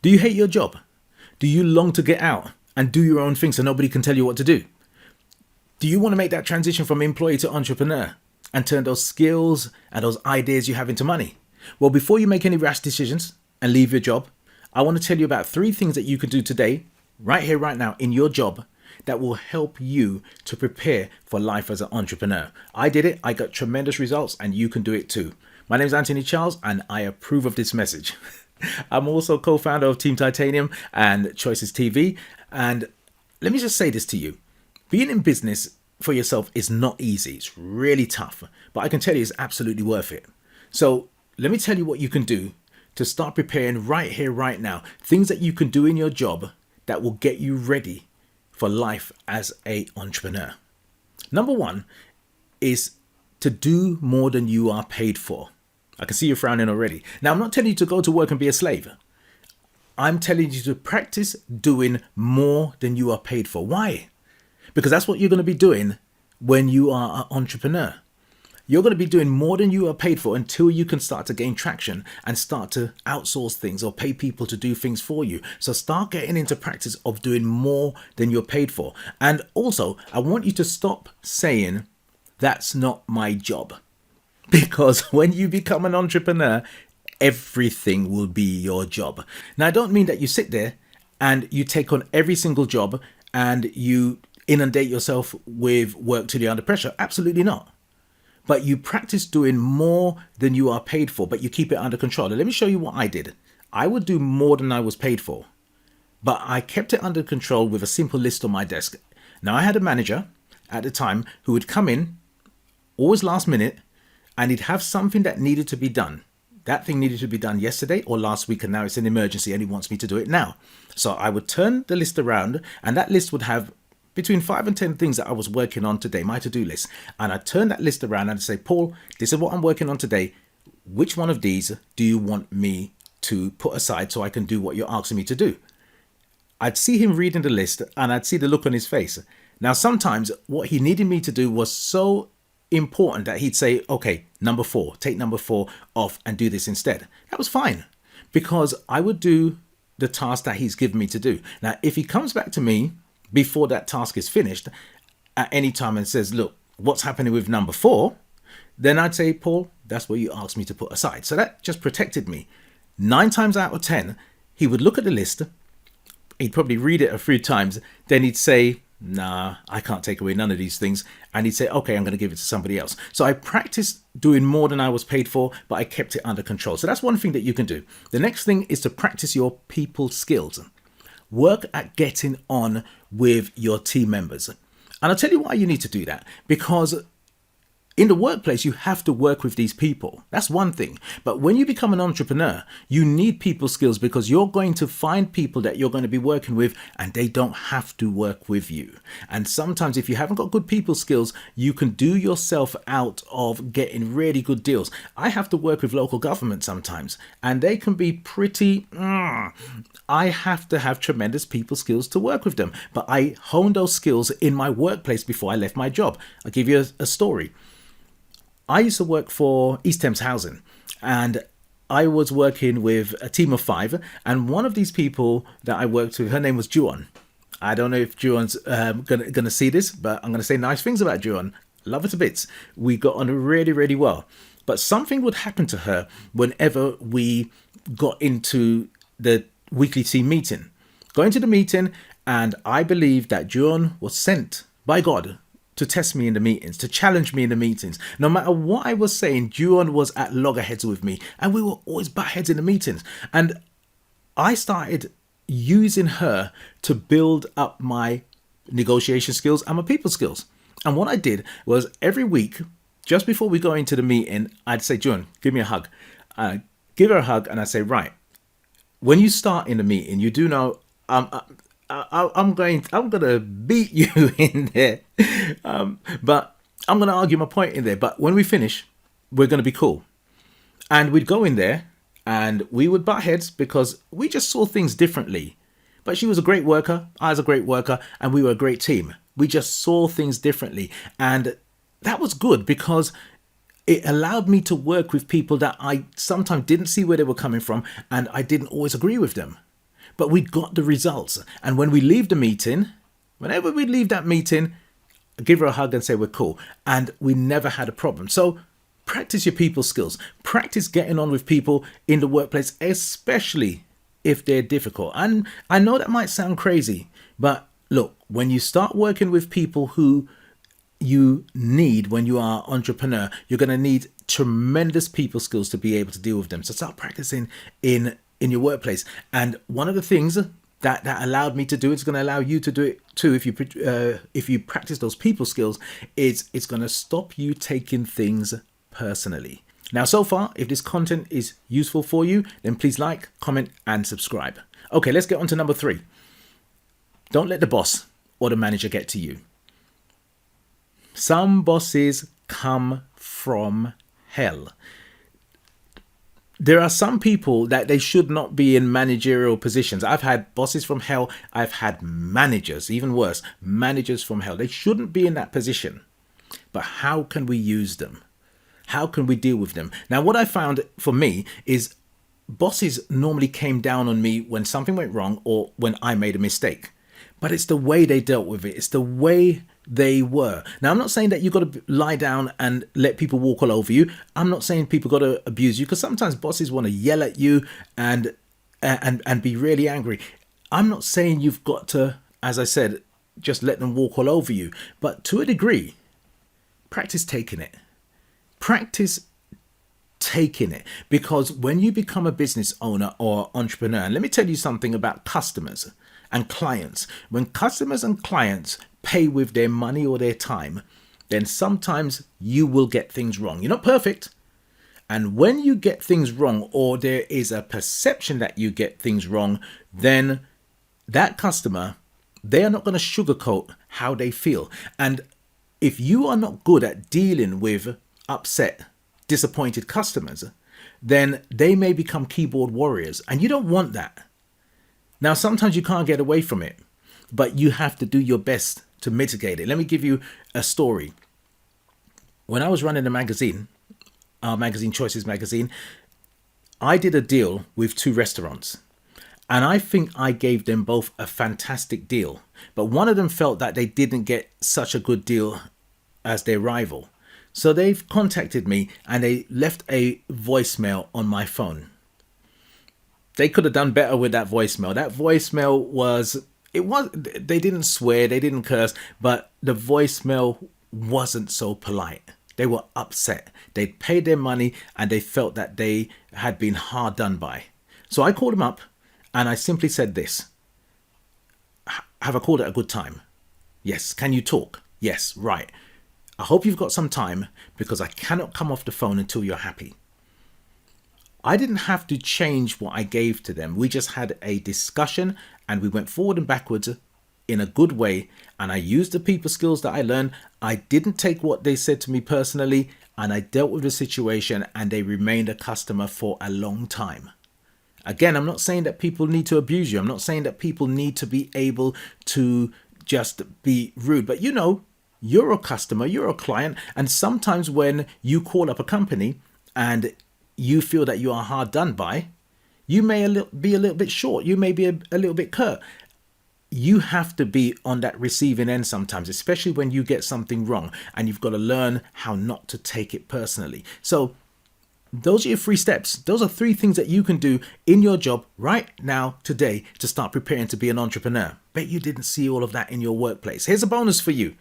Do you hate your job? Do you long to get out and do your own thing so nobody can tell you what to do? Do you want to make that transition from employee to entrepreneur and turn those skills and those ideas you have into money? Well, before you make any rash decisions and leave your job, I want to tell you about 3 things that you can do today, right here, right now, in your job that will help you to prepare for life as an entrepreneur. I did it. I got tremendous results, and you can do it too. My name is Anthony Charles, and I approve of this message. I'm also co-founder of Team Titanium and Choices TV. And let me just say this to you. Being in business for yourself is not easy. It's really tough, but I can tell you it's absolutely worth it. So let me tell you what you can do to start preparing right here, right now. Things that you can do in your job that will get you ready for life as an entrepreneur. Number 1 is to do more than you are paid for. I can see you frowning already. Now, I'm not telling you to go to work and be a slave. I'm telling you to practice doing more than you are paid for. Why? Because that's what you're going to be doing when you are an entrepreneur. You're going to be doing more than you are paid for until you can start to gain traction and start to outsource things or pay people to do things for you. So start getting into practice of doing more than you're paid for. And also, I want you to stop saying, that's not my job. Because when you become an entrepreneur, everything will be your job. Now, I don't mean that you sit there and you take on every single job and you inundate yourself with work till you're under pressure. Absolutely not. But you practice doing more than you are paid for, but you keep it under control. And let me show you what I did. I would do more than I was paid for, but I kept it under control with a simple list on my desk. Now, I had a manager at the time who would come in, always last minute, and he'd have something that needed to be done. That thing needed to be done yesterday or last week, and now it's an emergency and he wants me to do it now. So I would turn the list around, and that list would have between 5 and 10 things that I was working on today, my to-do list. And I turn that list around and say, Paul, this is what I'm working on today. Which one of these do you want me to put aside so I can do what you're asking me to do? I'd see him reading the list and I'd see the look on his face. Now, sometimes what he needed me to do was so important that he'd say, okay, number 4, take number 4 off and do this instead. That was fine because I would do the task that he's given me to do. Now, if he comes back to me before that task is finished at any time and says, look, what's happening with number 4? Then I'd say, Paul, that's what you asked me to put aside. So that just protected me. 9 times out of 10, he would look at the list. He'd probably read it a few times. Then he'd say, nah, I can't take away none of these things. And he'd say, okay, I'm going to give it to somebody else. So I practiced doing more than I was paid for, but I kept it under control. So that's one thing that you can do. The next thing is to practice your people skills. Work at getting on with your team members. And I'll tell you why you need to do that. Because in the workplace, you have to work with these people. That's one thing. But when you become an entrepreneur, you need people skills because you're going to find people that you're going to be working with and they don't have to work with you. And sometimes if you haven't got good people skills, you can do yourself out of getting really good deals. I have to work with local government sometimes and they can be pretty... I have to have tremendous people skills to work with them. But I honed those skills in my workplace before I left my job. I'll give you a story. I used to work for East Thames Housing and I was working with a team of 5 and one of these people that I worked with, her name was Juan. I don't know if Juan's gonna see this, but I'm going to say nice things about Juan. Love her to bits. We got on really, really well. But something would happen to her whenever we got into the weekly team meeting. Going to the meeting, and I believe that Juan was sent by God to test me in the meetings, to challenge me in the meetings. No matter what I was saying, Juan was at loggerheads with me and we were always butt heads in the meetings. And I started using her to build up my negotiation skills and my people skills. And what I did was every week, just before we go into the meeting, I'd say, Juan, give me a hug. Give her a hug and I'd say, right, when you start in the meeting, you do know I'm gonna beat you in there, but I'm gonna argue my point in there. But when we finish, we're gonna be cool. And we'd go in there, and we would butt heads because we just saw things differently. But she was a great worker, I was a great worker, and we were a great team. We just saw things differently, and that was good because it allowed me to work with people that I sometimes didn't see where they were coming from, and I didn't always agree with them. but we got the results. And when we leave the meeting, whenever we leave that meeting, give her a hug and say we're cool. And we never had a problem. So practice your people skills. Practice getting on with people in the workplace, especially if they're difficult. And I know that might sound crazy, but look, when you start working with people who you need when you are an entrepreneur, you're going to need tremendous people skills to be able to deal with them. So start practicing in your workplace. And one of the things that allowed me to do, it's going to allow you to do it too. If you practice those people skills, it's going to stop you taking things personally. Now, so far, if this content is useful for you, then please like, comment, and subscribe. Okay, let's get on to number 3. Don't let the boss or the manager get to you. Some bosses come from hell. There are some people that they should not be in managerial positions. I've had bosses from hell. I've had managers, even worse, managers from hell. They shouldn't be in that position. But how can we use them? How can we deal with them? Now, what I found for me is bosses normally came down on me when something went wrong or when I made a mistake. But it's the way they dealt with it. It's the way they were. Now, I'm not saying that you've got to lie down and let people walk all over you. I'm not saying people got to abuse you, because sometimes bosses want to yell at you and be really angry. I'm not saying you've got to, as I said, just let them walk all over you. But to a degree, practice taking it. Practice taking it. Because when you become a business owner or entrepreneur, and let me tell you something about customers and clients. When customers and clients pay with their money or their time, then sometimes you will get things wrong. You're not perfect. And when you get things wrong, or there is a perception that you get things wrong, then that customer, they are not going to sugarcoat how they feel. And if you are not good at dealing with upset, disappointed customers, then they may become keyboard warriors. And you don't want that. Now, sometimes you can't get away from it, but you have to do your best to mitigate it. Let me give you a story. When I was running a magazine, our magazine, Choices Magazine, I did a deal with 2 restaurants. And I think I gave them both a fantastic deal. But one of them felt that they didn't get such a good deal as their rival. So they've contacted me and they left a voicemail on my phone. They could have done better with that voicemail. That voicemail they didn't swear, they didn't curse, but the voicemail wasn't so polite. They were upset. They'd paid their money and they felt that they had been hard done by. So I called them up and I simply said this. Have I called at a good time? Yes. Can you talk? Yes. Right. I hope you've got some time, because I cannot come off the phone until you're happy. I didn't have to change what I gave to them. We just had a discussion and we went forward and backwards in a good way. And I used the people skills that I learned. I didn't take what they said to me personally, and I dealt with the situation, and they remained a customer for a long time. Again, I'm not saying that people need to abuse you. I'm not saying that people need to be able to just be rude. But you're a customer, you're a client. And sometimes when you call up a company and you feel that you are hard done by, you may be a little bit short. You may be a little bit curt. You have to be on that receiving end sometimes, especially when you get something wrong, and you've got to learn how not to take it personally. So those are your 3 steps. Those are 3 things that you can do in your job right now, today, to start preparing to be an entrepreneur. Bet you didn't see all of that in your workplace. Here's a bonus for you.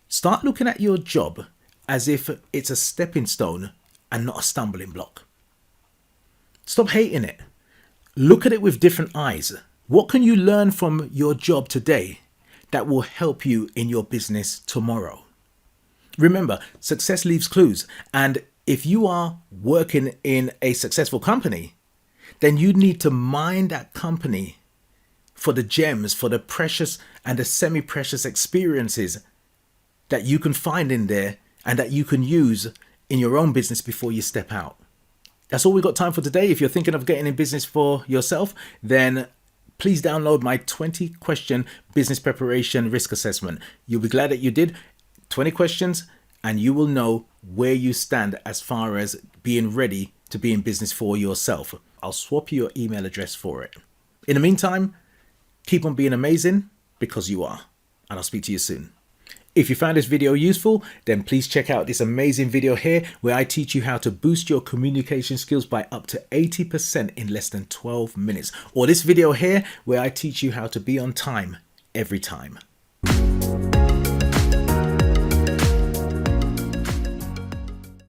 Start looking at your job as if it's a stepping stone and not a stumbling block. Stop hating it. Look at it with different eyes. What can you learn from your job today that will help you in your business tomorrow? Remember, success leaves clues. And if you are working in a successful company, then you need to mine that company for the gems, for the precious and the semi-precious experiences that you can find in there and that you can use in your own business before you step out. That's all we've got time for today. If you're thinking of getting in business for yourself, then please download my 20-question business preparation risk assessment. You'll be glad that you did. 20 questions, and you will know where you stand as far as being ready to be in business for yourself. I'll swap you your email address for it. In the meantime, keep on being amazing because you are. And I'll speak to you soon. If you found this video useful, then please check out this amazing video here where I teach you how to boost your communication skills by up to 80% in less than 12 minutes. Or this video here where I teach you how to be on time every time.